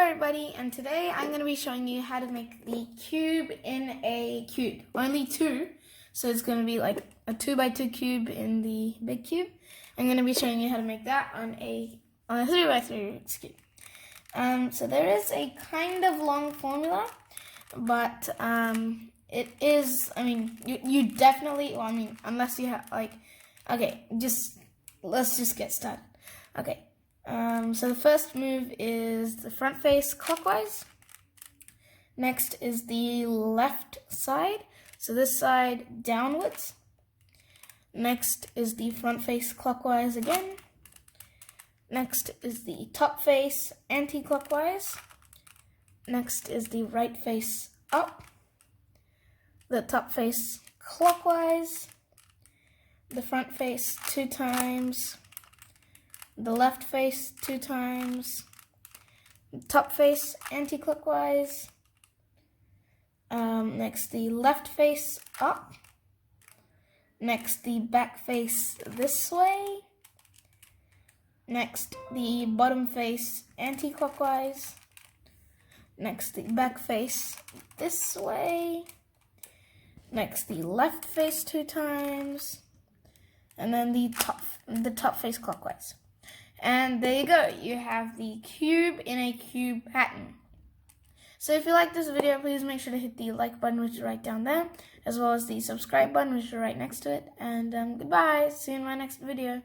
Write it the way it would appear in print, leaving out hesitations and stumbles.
everybody, and today I'm going to be showing you how to make the cube in a cube. Only two, so it's going to be like a 2x2 cube in the big cube. I'm going to be showing you how to make that on a 3x3 Rubik's cube. So there is a kind of long formula, but it is, you definitely, unless you have let's just get started. Okay. So the first move is the front face clockwise. Next is the left side. So this side downwards. Next is the front face clockwise again. Next is the top face anti-clockwise. Next is the right face up. The top face clockwise. The front face 2 times. The left face 2 times, top face anti-clockwise, next the left face up, next the back face this way, next the bottom face anti-clockwise, next the back face this way, next the left face 2 times, and then the top face clockwise. And there you go, you have the cube in a cube pattern. So if you like this video, please make sure to hit the like button, which is right down there, as well as the subscribe button, which is right next to it. And goodbye, see you in my next video.